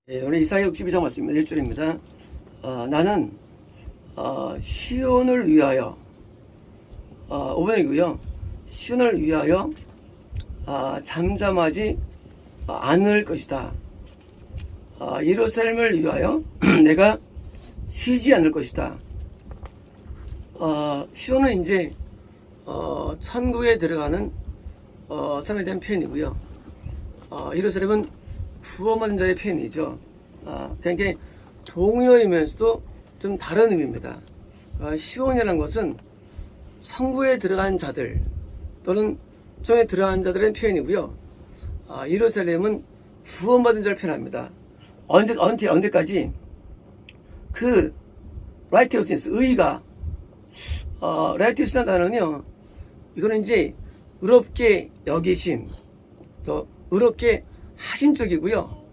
오늘 이사야 62장 말씀입니다. 1절입니다. 나는 시온을 위하여 5번이고요. 시온을 위하여 잠잠하지 않을 것이다. 예루살렘을 위하여 내가 쉬지 않을 것이다. 시온은 이제 천국에 들어가는 사람에 대한 표현이고요. 예루살렘은 구원받은 자의 표현이죠. 그러니까 동요이면서도 좀 다른 의미입니다. 시온이라는 것은 성부에 들어간 자들 또는 종에 들어간 자들의 표현이고요. 예루살렘은 구원받은 자를 표현합니다. 언제까지? 그 라이티어스니스, 의가 라이티어스라는 단어는요, 이거는 이제 의롭게 여기심, 또 의롭게 하심 쪽이고요.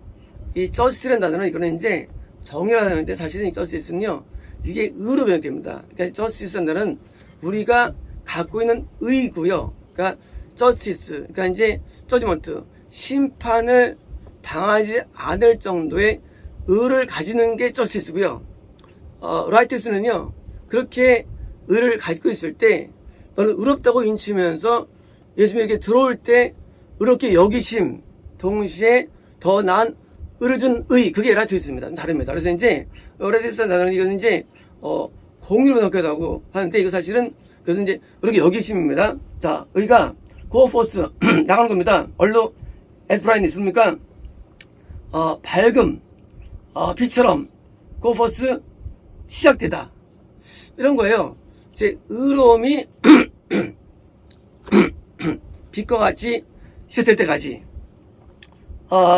이 저스티라는 단어는 이거는 이제 정의라는 단어인데, 사실은 이 저스티스는요, 이게 의로 변형됩니다. 그러니까 저스티스라는 단어는 우리가 갖고 있는 의고요. 그러니까 저스티스, 그러니까 이제 저지먼트, 심판을 당하지 않을 정도의 의를 가지는 게 저스티스고요. 라이티스는요, 그렇게 의를 가지고 있을 때 너는 의롭다고 인치면서 예수님에게 들어올 때 의롭게 여기심, 동시에 더 나은 의를 준 의, 그게 라이티스입니다. 다릅니다. 그래서 이제 라이티스라는 단어는 이거는 이제 공의로 넣기도 하고 하는데, 이거 사실은 그래서 이제 이렇게 여기심입니다. 자, 의가 go forth 나가는 겁니다. 얼로 as bright 있습니까? 밝음, 빛처럼 go forth 시작되다. 이런 거예요. 제 의로움이 빛과 같이 시작될 때까지.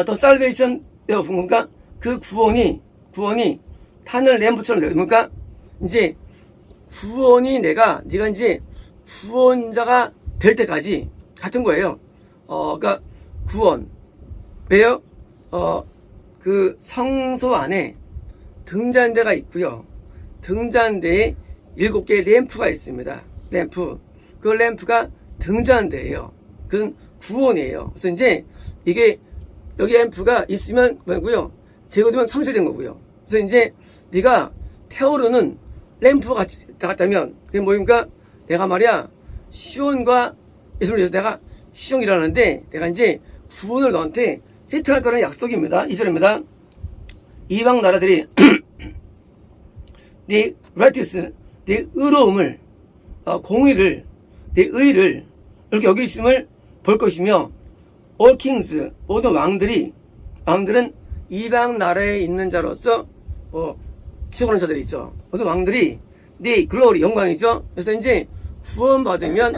더 salvation 되어 뭔가 그 구원이 하늘 램프처럼 되고, 그러니까 이제 구원이 네가 이제 구원자가 될 때까지 같은 거예요. 그러니까 구원. 왜요? 그 성소 안에 등잔대가 있고요. 등잔대에 7개의 램프가 있습니다. 램프. 그 램프가 등잔대예요. 그건 구원이에요. 그래서 이제 이게 여기 램프가 있으면 뭐고요? 제거되면 성실된 거고요. 그래서 이제 네가 태오르는 램프가 같다면 그게 뭐입니까? 내가 말이야 시온과 예수를 위해서 내가 시온이라는데 내가 이제 구원을 너한테 세트할 거라는 약속입니다. 2절입니다. 이방 나라들이 네 라이티스, 네 의로움을, 공의를, 네 의를 이렇게 여기심을 볼 것이며, all kings, 모든 왕들은 이방 나라에 있는 자로서 지속하는 자들이 있죠. 모든 왕들이 네 글로리, 영광이죠. 그래서 이제 구원받으면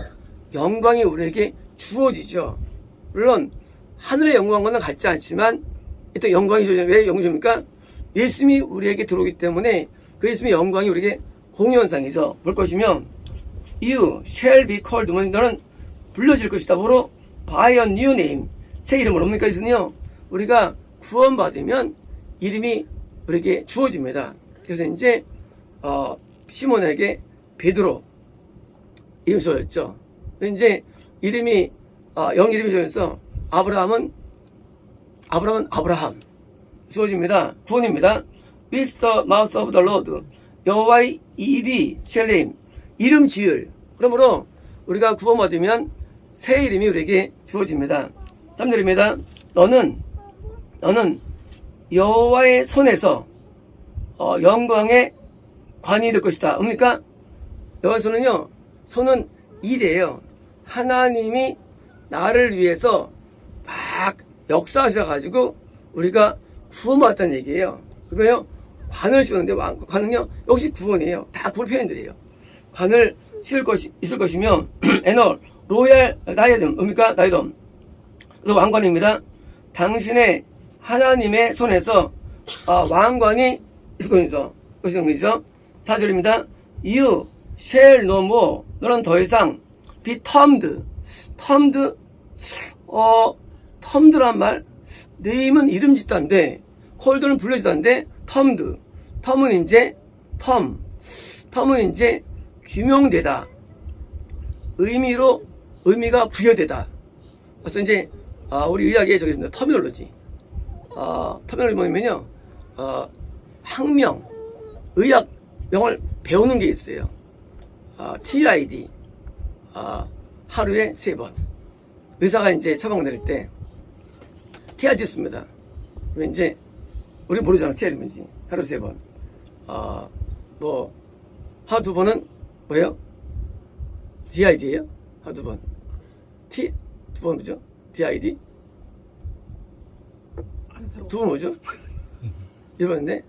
영광이 우리에게 주어지죠. 물론 하늘의 영광과는 같지 않지만 또 영광이 주어지죠. 왜 영광이 줍니까? 예수님이 우리에게 들어오기 때문에 그 예수님의 영광이 우리에게 공연상이죠. 볼 것이며, You shall be called, 너는 불려질 것이다. 뭐로? By a new name. 새 이름으로. 뭡니까? 예수는요, 우리가 구원받으면 이름이 우리에게 주어집니다. 그래서 이제 시몬에게 베드로 이름이 주어졌죠. 이제 이름이 영 이름이 주어져서 아브라함 주어집니다. 구원입니다. With the mouth of the Lord, 여호와의 입이 셀림, 이름 지을. 그러므로 우리가 구원받으면 새 이름이 우리에게 주어집니다. 3절입니다. 너는 여호와의 손에서 영광의 관이 될 것이다. 뭡니까? 여호와의 손은요, 손은 일이에요. 하나님이 나를 위해서 막 역사하셔가지고 우리가 구원받았다는 얘기예요. 그러면 관을 씌우는데, 관은요 역시 구원이에요. 다 구원 표현들이에요. 관을 있을 것이며, 에너 로얄 다이아덤, 뭡니까? 다이아덤. 그래서 왕관입니다. 당신의 하나님의 손에서 왕관이 있을 것이죠. 4절입니다. You shall no more, 너는 더 이상 be termed. termed란 말, name은 이름 짓다인데, 콜드는 불러지다인데, term은 이제 규명되다. 의미가 부여되다. 그래서 이제 우리 의학에 저기 있습니다. 터미놀로지. 터미널이 뭐냐면요, 학명, 의학명을 배우는 게 있어요. TID, 하루에 3번. 의사가 이제 처방 내릴 때, TID 씁니다. 그러면 이제, 우리 모르잖아, TID 뭔지. 하루 3번. 하루 2번은 뭐예요? DID예요? 하루 2번. 2번 뭐죠? DID? 2번 뭐죠? 1번인데?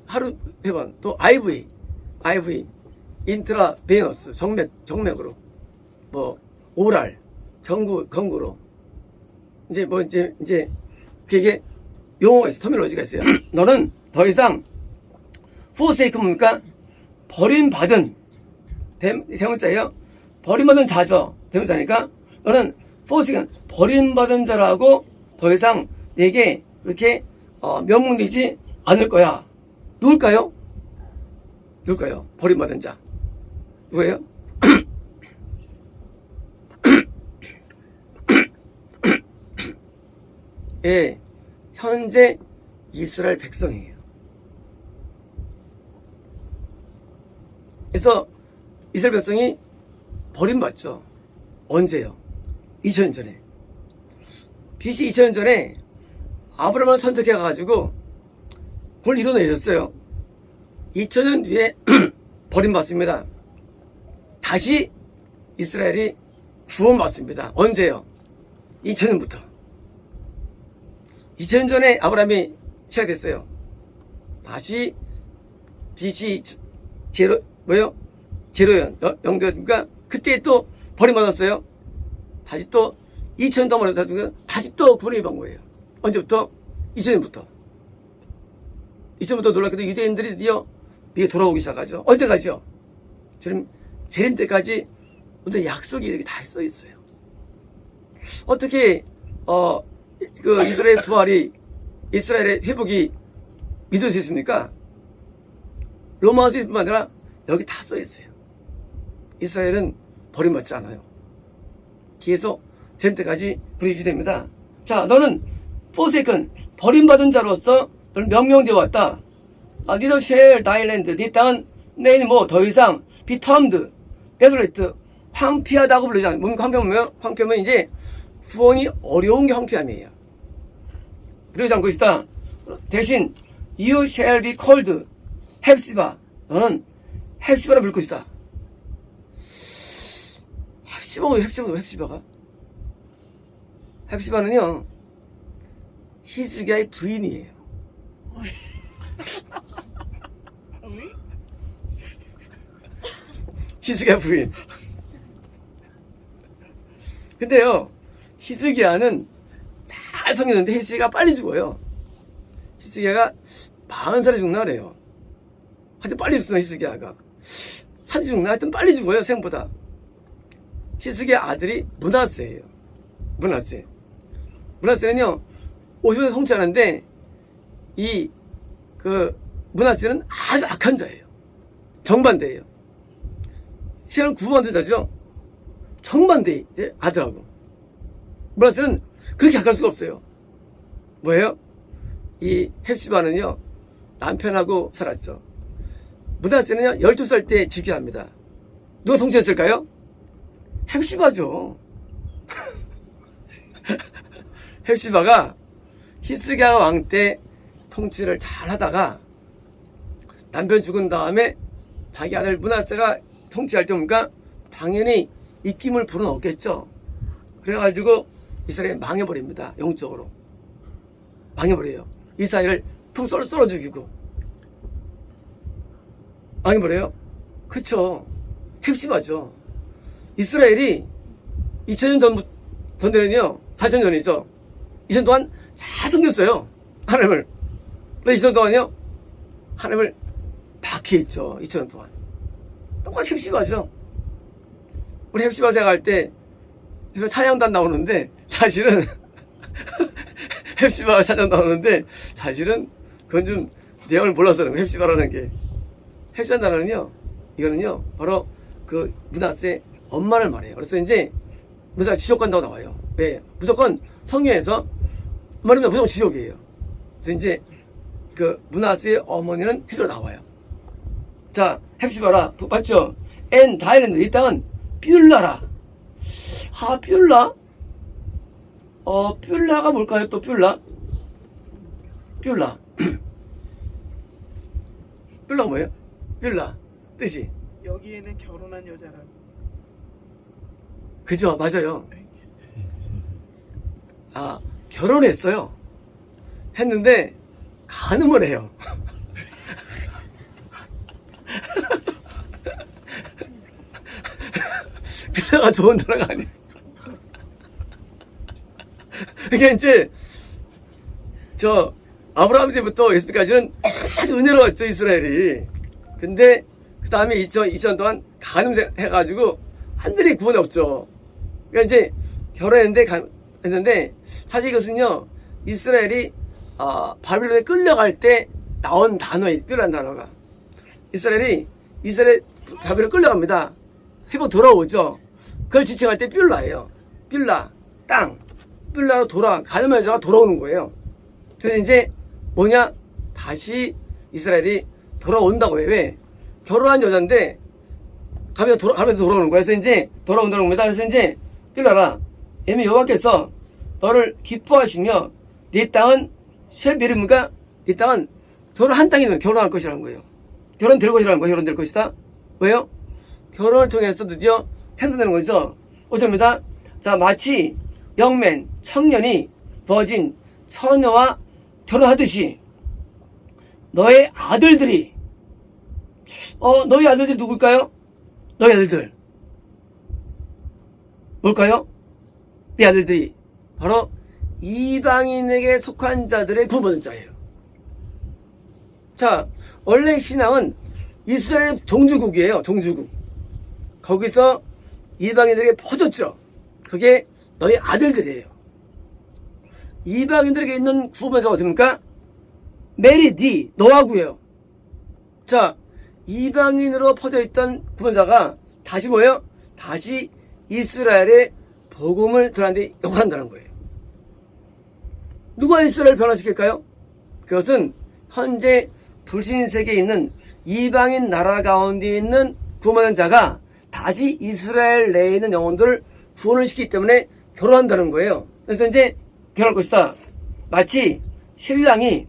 하루 3번. 또 IV, 인트라베이너스, 정맥으로. 오랄, 경구로. 이제, 그게 용어가 있어. 터미널로지가 있어요. 너는 더 이상, 포세이크 뭡니까? 버림받은, 대문자예요. 버림받은 자죠. 대문자니까. 너는 포세이크는 버림받은 자라고 더 이상 내게 이렇게, 명문되지 않을 거야. 누굴까요? 버림받은 자. 누구예요? 예, 현재 이스라엘 백성이에요. 그래서 이스라엘 백성이 버림받죠. 언제요? 2000년 전에. BC 2000년 전에 아브라함을 선택해가지고 그걸 이뤄내셨어요. 2000년 뒤에 버림받습니다. 다시 이스라엘이 구원받습니다. 언제요? 2000년부터. 2000년 전에 아브라함이 시작됐어요. 다시 BC 제로연 영도니까 그때 또 버림받았어요. 다시 또 2000년 동안 다시 또 구원을 받은 거예요. 언제부터? 2000년부터. 2000년부터 놀랍게도 유대인들이 드디어 미국에 돌아오기 시작하죠. 언제까지요? 지금 재림 때까지 어떤 약속이 이렇게 다 써 있어요. 어떻게 이스라엘 부활이, 이스라엘의 회복이 믿을 수 있습니까? 로마서뿐만 아니라 여기 다 써 있어요. 이스라엘은 버림받지 않아요. 계속 재림 때까지 유지됩니다. 자, 너는 포세이큰, 버림받은 자로서 너는 명령되어 왔다. 니도 쉘 다일랜드, 네 땅은 내일 더 이상 비텀드, 데솔레트, 황폐하다고 부르잖아요. 뭡니까 황폐하면? 황폐하면 이제 구원이 어려운 게 황폐함이에요. 그러지 않고 있다. 대신 You shall be called 헵시바. 너는 헵시바라 부를 것이다. 헵시바가? 헵시바는요, 히스기야의 부인이에요. 히스기야 부인. 근데요, 히스기야는 잘 섬겼는데 히스기야가 빨리 죽어요. 히스기야가 40살에 죽나 그래요. 하여튼 빨리 죽어, 히스기야가. 산지 죽나? 하여튼 빨리 죽어요, 생각보다. 히스기야 아들이 므낫세예요. 므낫세는요, 50년 성취하는데, 므낫세는 아주 악한 자예요. 정반대예요. 시간을 구원받은 자죠. 정반대, 이제 아들하고. 므낫세는 그렇게 악할 수가 없어요. 뭐예요? 이 헵시바는요, 남편하고 살았죠. 므낫세는요, 12살 때 즉위합니다. 누가 통치했을까요? 헵시바죠. 헵시바가 히스기야 왕 때 통치를 잘 하다가 남편 죽은 다음에 자기 아들 므낫세가 통치할 때 보니까 당연히 입김을 불어넣었겠죠. 그래가지고 이스라엘이 망해버립니다. 영적으로. 망해버려요. 이스라엘을 퉁 썰어 죽이고. 망해버려요? 그쵸. 헵시바죠. 이스라엘이 2000년 전에는요, 4000년 전이죠. 2000년 동안 잘 섬겼어요. 하나님을. 근데 2000년 동안요, 하나님을 박해했죠. 2000년 동안. 똑같이 헵시바죠. 우리 헵시바 생각할 때, 찬양단 나오는데, 사실은, 헵시바가 찬양 나오는데, 사실은, 그건 좀 내용을 몰라서 그런 거예요. 헵시바라는 게. 헵시바 단어는요, 이거는요, 바로 그 므낫세 엄마를 말해요. 그래서 이제, 므낫세가 지옥 간다고 나와요. 왜? 무조건 성경에서 말하면 무조건 지옥이에요. 그래서 이제 그 문하세의 어머니는 해주러 나와요. 자, 헵시바라 맞죠? 엔 다이랬는데 이 땅은 뷸라라. 아, 뷸라? 뷸라가 뭘까요? 또 뷸라? 뷸라. 뷸라가 뭐예요? 뷸라 뜻이 여기에는 결혼한 여자라고. 그죠? 맞아요. 아, 결혼했어요. 했는데 간음을 해요. 뷸라가 좋은 나라가 아니에요. 이게 이제 저 아브라함 때부터 예수까지는 아주 은혜로웠죠, 이스라엘이. 근데 그 다음에 2000 동안 간음해가지고 한들이 구원이 없죠. 그러니까 이제 결혼했는데 사실 이것은요, 이스라엘이 바빌론에 끌려갈 때 나온 단어예요. 뷸라는 단어가. 이스라엘 바빌론 끌려갑니다. 회복 돌아오죠. 그걸 지칭할 때 뷸라예요. 뷸라, 땅. 뷸라로 가늠한 여자가 돌아오는 거예요. 그래서 이제 뭐냐? 다시 이스라엘이 돌아온다고 해요. 왜? 결혼한 여자인데 가면 돌아오는 거예요. 그래서 이제 돌아온다는 겁니다. 그래서 이제 뷸라라, 예미 여호와께서 너를 기뻐하시며 네 땅은 쉘베르무가, 네 땅은 결혼한 땅이면 결혼할 것이라는 거예요. 결혼될 것이라는 거예요. 결혼될 것이다. 왜요? 결혼을 통해서 드디어 생산되는 거죠. 어쩝니다. 자, 마치 영맨 청년이 버진 처녀와 결혼하듯이 너의 아들들이 너희 아들들이 누굴까요? 너희 아들들 뭘까요? 네 아들들이 바로 이방인에게 속한 자들의 구원받은 자예요. 자, 원래 신앙은 이스라엘 종주국이에요. 종주국. 거기서 이방인들에게 퍼졌죠. 그게 너희 아들들이에요. 이방인들에게 있는 구원자가 어떻습니까? 메리디, 너하고요. 자, 이방인으로 퍼져있던 구원자가 다시 뭐예요? 다시 이스라엘의 복음을 전하는데 역할한다는 거예요. 누가 이스라엘을 변화시킬까요? 그것은 현재 불신세계에 있는 이방인 나라 가운데 있는 구원받는 자가 다시 이스라엘 내에 있는 영혼들을 구원을 시키기 때문에 결혼한다는 거예요. 그래서 이제 결혼할 것이다. 마치 신랑이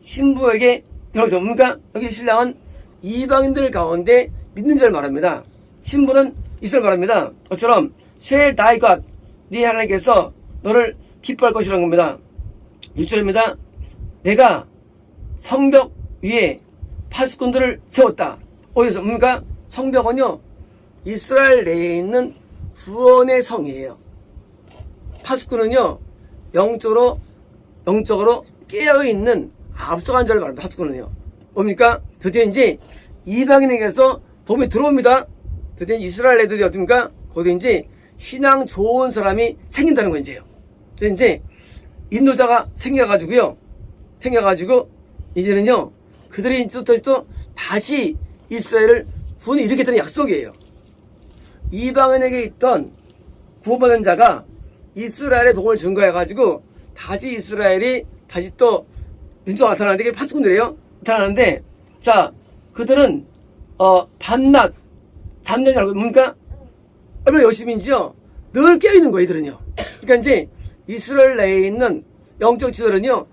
신부에게 결혼하죠. 그러니까 여기 신랑은 이방인들 가운데 믿는 자를 말합니다. 신부는 이스라엘 말합니다. 그것처럼 쉘 다이 갓, 네 하나님께서 너를 기뻐할 것이라는 겁니다. 6절입니다. 내가 성벽 위에 파수꾼들을 세웠다. 어디서 뭡니까? 성벽은요, 이스라엘 내에 있는 구원의 성이에요. 파수꾼은요, 영적으로 깨어있는 앞서간 자를 말합니다. 파수꾼은요. 뭡니까? 드디어 이제 이방인에게서 복음이 들어옵니다. 드디어 이스라엘 애들이 어떻습니까? 거기에 이제 신앙 좋은 사람이 생긴다는 거 이제요. 그래서 이제 인도자가 생겨가지고 이제는요, 그들이 또 다시 이스라엘을 구원을 일으켰다는 약속이에요. 이방인에게 있던 구원받은 자가 이스라엘의 복음을 증거해가지고 다시 이스라엘이 다시 또 민주가 나타나는데, 이게 파수꾼들이에요. 나타나는데, 자, 그들은 밤낮 잠자지 않고 뭡니까? 얼마나 열심인지요. 늘 깨어있는 거예요, 이들은요. 그러니까 이제 이스라엘 내에 있는 영적 지도는요,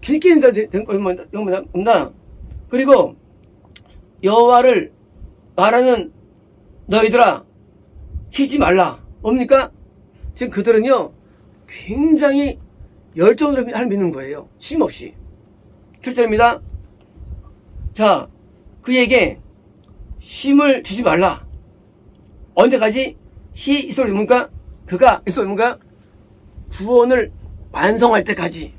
길게 인사 된 겁니다. 그리고 여호와를 말하는 너희들아, 쉬지 말라. 뭡니까? 지금 그들은요, 굉장히 열정으로 믿는 거예요. 쉼없이. 7절입니다. 자, 그에게 쉼을 주지 말라. 언제까지? 이스라엘 뭡니까? 이스라엘 뭡니까? 구원을 완성할 때까지.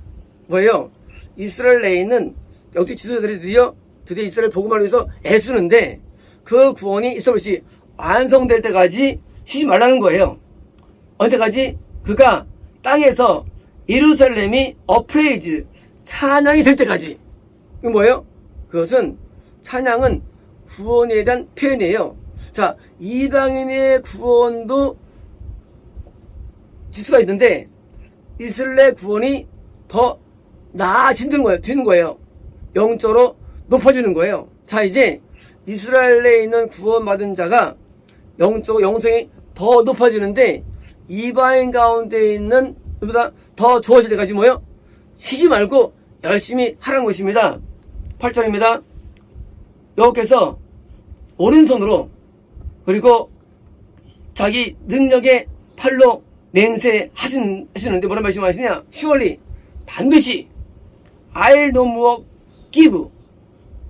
뭐예요? 이스라엘 내에 있는 영적 지도자들이 드디어 이스라엘 복음을 위해서 애쓰는데, 그 구원이 이스라엘이 완성될 때까지 쉬지 말라는 거예요. 언제까지? 그가 땅에서 예루살렘이 어프레이즈, 찬양이 될 때까지. 이거 뭐예요? 그것은, 찬양은 구원에 대한 표현이에요. 자, 이방인의 구원도 지수가 있는데, 이스라엘 구원이 더 나아지는 거예요. 영적으로 높아지는 거예요. 자, 이제 이스라엘에 있는 구원받은 자가 영성이 더 높아지는데, 이방인 가운데 있는 보다 더 좋아질 때까지 뭐요? 쉬지 말고 열심히 하라는 것입니다. 8절입니다. 여호께서 오른손으로 그리고 자기 능력의 팔로 맹세하시는데 뭐라 말씀하시냐? surely 반드시 I'll no more give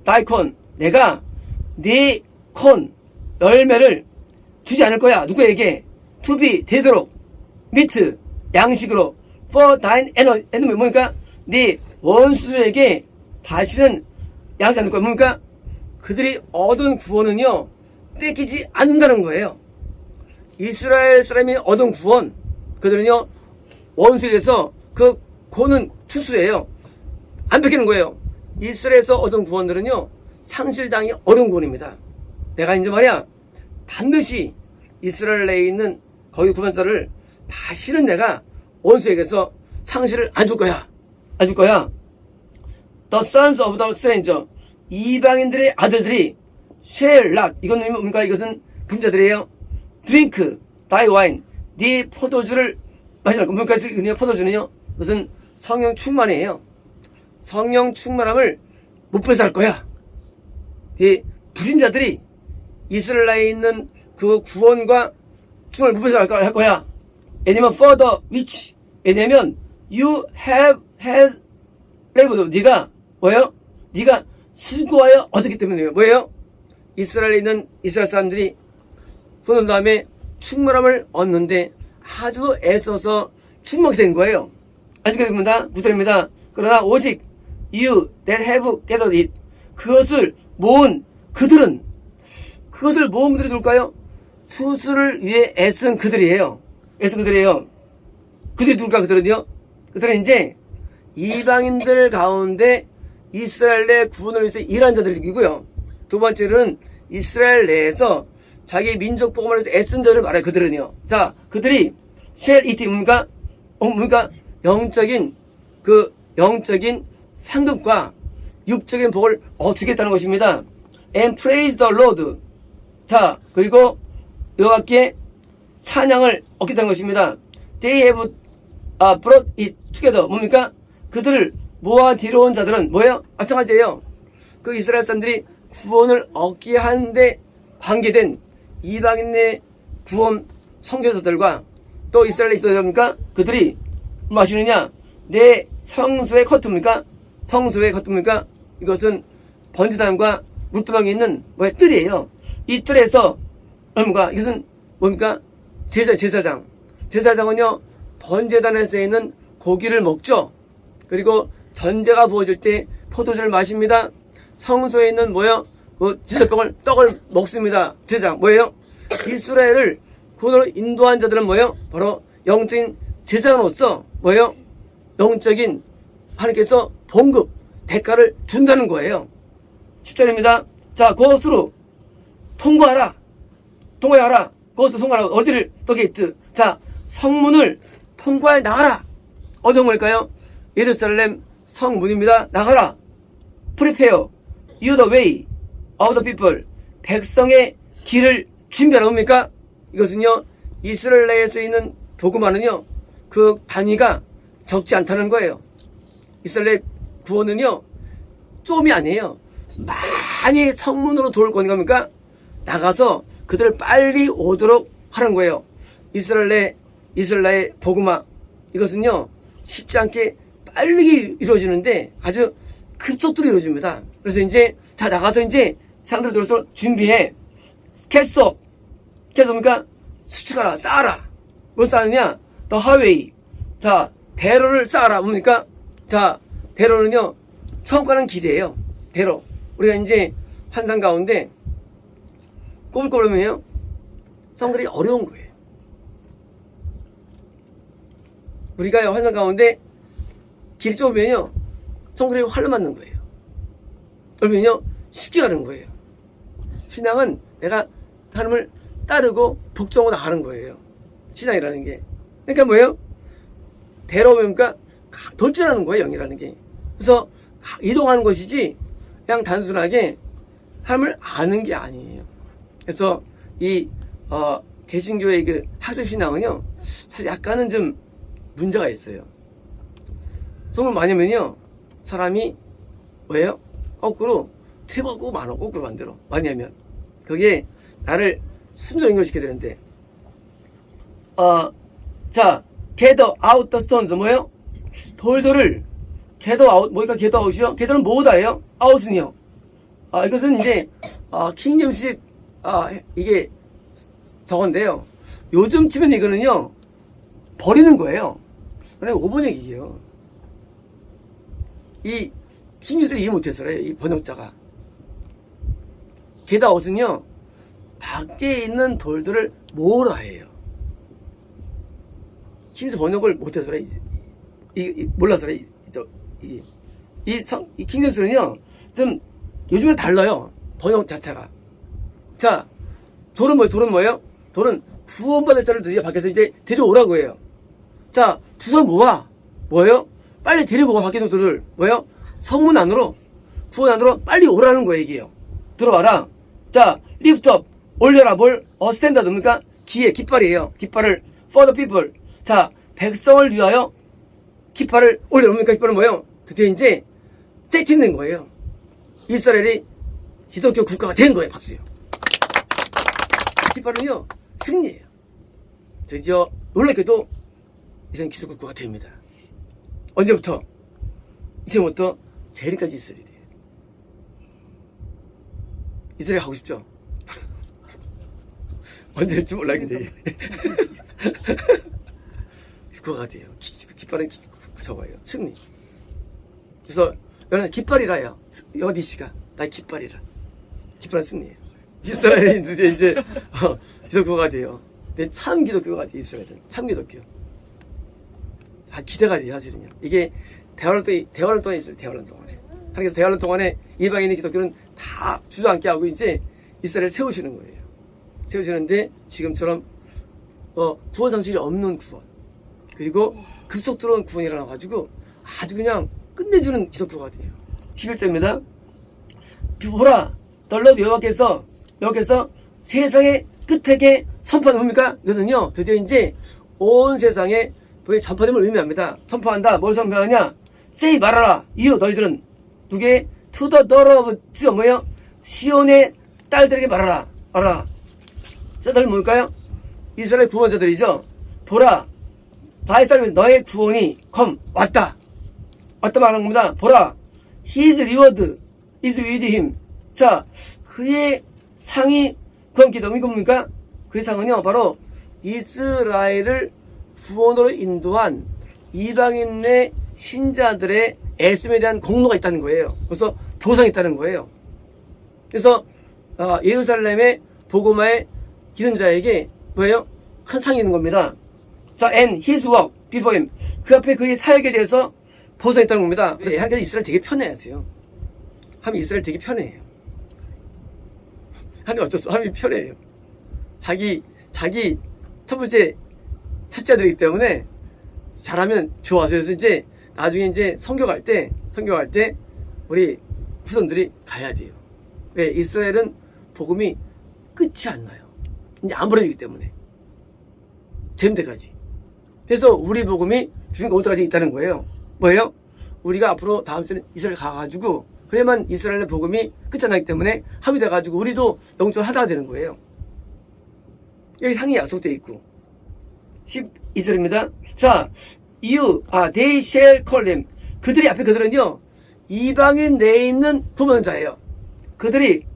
thy corn, 내가 네 콘 열매를 주지 않을 거야. 누구에게? to be 되도록 meat 양식으로 for thine enemy 뭡니까? 네 원수에게 다시는 양식 않을 거야. 뭡니까? 그들이 얻은 구원은요 뺏기지 않는다는 거예요. 이스라엘 사람이 얻은 구원, 그들은요 원수에게서 그 구원은 추수예요. 안 뺏기는 거예요. 이스라엘에서 얻은 구원들은요 상실당이 어려운 구원입니다. 내가 이제 말이야 반드시 이스라엘 내에 있는 거기 구원자를 다시는 내가 원수에게서 상실을 안 줄 거야. 안 줄 거야. The sons of the stranger, 이방인들의 아들들이 shall not, 이건 뭡니까? 이것은 분자들이에요. drink thy wine, 네 포도주를 마시라고. 뭡니까? 네 포도주는요 그것은 성령 충만이에요. 성령 충만함을 못 뺏어갈 거야. 이 불신자들이 이스라엘에 있는 그 구원과 충만을 못 뺏어갈 거야. 왜냐면 for the which, 왜냐면 you have had labored, 네가 뭐예요? 네가 수고하여 얻었기 때문이에요. 뭐예요? 이스라엘에 있는 이스라엘 사람들이 구원 다음에 충만함을 얻는데 아주 애써서 충만하게 된 거예요. 아직 됩니다. 9절입니다. 그러나 오직 you that have gathered it, 그것을 모은 그들이 누굴까요? 수수를 위해 애쓴 그들이에요. 그들이 누굴까? 그들은 이제 이방인들 가운데 이스라엘 내 구원을 위해서 일한 자들이고요. 두 번째는 이스라엘 내에서 자기 민족 복음을 위해서 애쓴 자를 말해요. 그들은요. 자, 그들이 shall eat 뭡니까? 영적인 상급과 육적인 복을 주겠다는 것입니다. And praise the Lord. 자, 그리고 여호와께 찬양을 얻겠다는 것입니다. They have brought it together. 뭡니까? 그들을 모아 뒤로온 자들은 뭐예요? 마찬가지예요. 그 이스라엘 사람들이 구원을 얻게 하는데 관계된 이방인의 구원 선교사들과 또 이스라엘에 있어야 됩니까? 그들이 뭐 하시느냐? 내 성소의 커트입니까? 이것은 번제단과 물두멍이 있는 뜰이에요. 이 뜰에서 이것은 뭡니까? 제사장은요 번제단에서 있는 고기를 먹죠. 그리고 전제가 부어질 때 포도주를 마십니다. 성소에 있는 떡을 먹습니다. 제사장 뭐예요? 이스라엘을 구원으로 인도한 자들은 뭐예요? 바로 영적인 제사장으로서 영적인 하나님께서 봉급 대가를 준다는 거예요. 10절입니다. 자, 그것으로 통과하라. 그것도 통과하라. 어디를? 게이트. 자, 성문을 통과해 나가라. 어떤 걸까요? 예루살렘 성문입니다. 나가라. Prepare you the way of the people. 백성의 길을 준비하라. 뭡니까? 이것은요, 이스라엘 내에서 있는 복음화는요, 그 단위가 적지 않다는 거예요. 이스라엘 구원은요, 좀이 아니에요. 많이 성문으로 돌 거는 겁니까? 나가서 그들을 빨리 오도록 하는 거예요. 이스라엘의 복음화, 이것은요, 쉽지 않게 빨리 이루어지는데 아주 급속도로 이루어집니다. 그래서 이제, 나가서 이제 사람들 들어서 준비해. 캐스터 뭡니까? 수축하라, 쌓아라. 뭘 쌓느냐? 더 하웨이. 자, 대로를 쌓아라. 뭡니까? 자, 대로는요, 처음 가는 길이에요. 대로. 우리가 이제 환상 가운데 꼬불꼬불하면요, 성들이 어려운 거예요. 우리가 환상 가운데 길이 좁으면요, 성들이 활로 맞는 거예요. 그러면요, 쉽게 가는 거예요. 신앙은 내가 하나님을 따르고 복종하고 나가는 거예요. 신앙이라는 게. 그러니까 뭐예요? 대로 뭡니까? 돌진하는 거예요, 영이라는 게. 그래서 이동하는 것이지 그냥 단순하게 하나님을 아는 게 아니에요. 그래서 이 개신교의 그 학습 신앙은요, 사실 약간은 좀 문제가 있어요. 정말 많이 하면요, 사람이 왜요? 거꾸로 퇴보하고 많아, 거꾸로 만들어. 많이 하면 그게 나를 순전 연결시켜야 되는데, 자, gather out the stones 뭐예요? 돌들을 gather out, 뭐니까 gather out이요? gather는 뭐다예요? out은요? 이것은 이제 킹잼식 이게 저건데요. 요즘 치면 이거는요, 버리는 거예요. 그러니까 5번역이에요. 이 킹잼식을 이해 못해서래요, 이 번역자가. gather out은요, 밖에 있는 돌들을 모으라 해요. 킹잼 번역을 못해서래, 몰라서래, 이 킹잼스는요, 좀, 요즘에 달라요. 번역 자체가. 자, 돌은 뭐예요? 돌은 구원받을 자를 드디어 밖에서 이제 데려오라고 해요. 자, 주소 모아. 뭐예요? 빨리 데리고 와, 밖에 돌을. 뭐예요? 성문 안으로, 구원 안으로 빨리 오라는 거예요, 이게요. 들어와라. 자, lift up. 올려라. 스탠다드. 뭡니까? 깃발이에요. 깃발을, for the people. 자, 백성을 위하여 깃발을 올려. 뭡니까? 깃발은 뭐예요? 드디어 이제 세팅된 거예요. 이스라엘이 기독교 국가가 된 거예요. 박수요. 깃발은요, 승리예요. 드디어 놀랍게도 이제는 기독교 국가가 됩니다. 언제부터? 이제부터 재림까지 이스라엘이에요. 이스라엘 가고 싶죠? 언제 될지 몰라, 근데. 국가가 돼요. 깃발은 저거예요. 승리. 그래서 여러분 깃발이라요. 어디시가 나의 깃발이라. 깃발은 승리예요. 이스라엘이 드디어 이제 기독교가 돼요. 근데 참 기독교가 돼 이스라엘은 참 기독교. 기대가 돼요, 사실은요. 이게 대화론 동안에 있어요. 대화론 동안에. 하나님께서 대화론 동안에 이방인의 기독교는 다 주저앉게 하고 이제 이스라엘을 세우시는 거예요. 세우시는데 지금처럼 구원 상실이 없는 구원, 그리고 급속 들어온 구원이라 가지고 아주 그냥 끝내주는 기독교가 돼요. 11절입니다. 보라, 널러 여호와께서 세상의 끝에게 선포하는 뭡니까? 이거는요, 드디어 이제 온 세상에 전파됨을 의미합니다. 선포한다. 뭘 선포하냐? say 말하라. 이유 너희들은 누구의 to the daughter of 뭐예요? 시온의 딸들에게 말하라. 알아. 저들 뭘까요? 이스라엘 구원자들이죠. 보라, 바의 사람이 너의 구원이 왔다. 왔다 말하는 겁니다. 보라, his reward is with him. 자, 그의 상이 그럼 기도이 뭡니까? 그의 상은요, 바로 이스라엘을 구원으로 인도한 이방인의 신자들의 애씀에 대한 공로가 있다는 거예요. 그래서 보상이 있다는 거예요. 그래서 예루살렘의 복음화의 기존자에게 뭐예요? 큰 상이 있는 겁니다. 자, and his work before him. 그 앞에 그의 사역에 대해서 보상이 있다는 겁니다. 그래서 하나님께서 이스라엘 되게 편해하세요. 하나님 이스라엘 되게 편해해요. 하나님 어쩌어 하나님 편해해요. 자기 첫 번째 첫째들이기 때문에 잘하면 좋아서 그래서 이제 나중에 이제 선교갈 때 우리 후손들이 가야 돼요. 왜? 이스라엘은 복음이 끝이 안 나요. 이제 안 벌어지기 때문에 잼대까지. 그래서 우리 복음이 주님과 올 때까지 있다는 거예요. 뭐예요? 우리가 앞으로 다음 세는 이스라엘 가가지고 그래야만 이스라엘의 복음이 끝이 안 나기 때문에 합이 돼가지고 우리도 영적으로 하다가 되는 거예요. 여기 상이 약속되어 있고 12절입니다. 자, they shall call them. 그들이 앞에 그들은요, 이방인 내에 있는 구원자예요. 그들이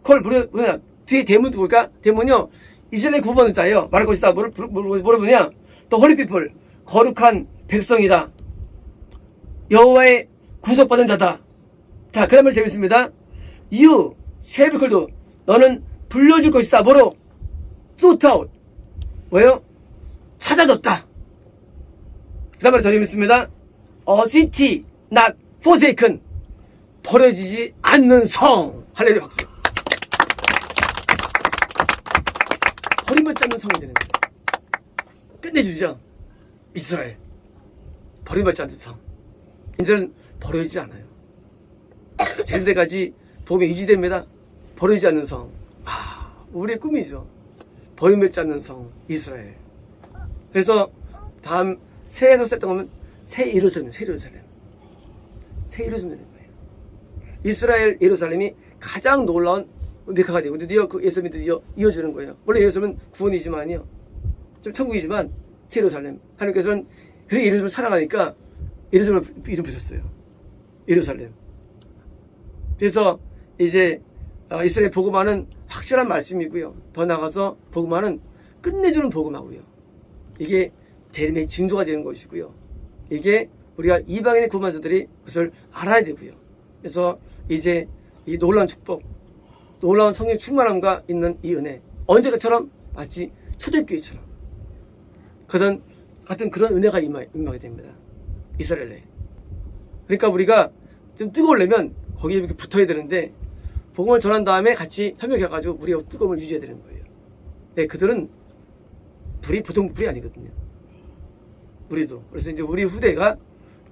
부르냐? 뒤에 대문 누굴까? 대문요, 이스라엘 구원자예요. 말할 것이다. 뭐를 부르냐? 또 holy people, 거룩한 백성이다. 여호와의 구속받은 자다. 자, 그 다음에 재밌습니다. You shall be called. 너는 불려줄 것이다. 뭐로? sought out. 뭐예요? 찾아졌다. 그 다음에 더 재밌습니다. A city not forsaken. 버려지지 않는 성. 할렐루야 박수. 버림받지 않는 성이 되는 거예요. 끝내주죠. 이스라엘. 버림받지 않는 성. 이제는 버려지지 않아요. 될 때까지 복음이 유지됩니다. 버리지 않는 성. 우리의 꿈이죠. 버림받지 않는 성 이스라엘. 그래서 다음 새 해로 셌던 거면 새 예루살렘, 새 예루살렘. 새 예루살렘 되는 거예요. 이스라엘 예루살렘이 가장 놀라운 메카가 되고 드디어 그 예루살렘이 드디어 이어지는 거예요. 원래 예루살렘은 구원이지만요. 좀 천국이지만 새 예루살렘. 하나님께서는 그 예루살렘을 사랑하니까 예루살렘을 이름 붙였어요. 예루살렘. 그래서 이제 이스라엘 복음화는 확실한 말씀이고요. 더 나아가서 복음화는 끝내주는 복음하고요. 이게 재림의 징조가 되는 것이고요. 이게 우리가 이방인의 구원자들이 그것을 알아야 되고요. 그래서 이제 이 놀라운 축복, 놀라운 성령 충만함과 있는 이 은혜, 언제까처럼 마치 초대교회처럼 같은 그런 은혜가 임하게 됩니다. 이스라엘에. 그러니까 우리가 좀 뜨거우려면 거기에 이렇게 붙어야 되는데 복음을 전한 다음에 같이 협력해가지고 우리가 뜨거움을 유지해야 되는 거예요. 네, 그들은 불이 보통 불이 아니거든요. 우리도. 그래서 이제 우리 후대가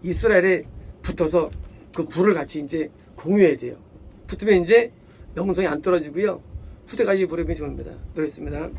이스라엘에 붙어서 그 불을 같이 이제 공유해야 돼요. 붙으면 이제 영성이 안 떨어지고요. 후대가 이 불에 비추옵니다. 노래했습니다.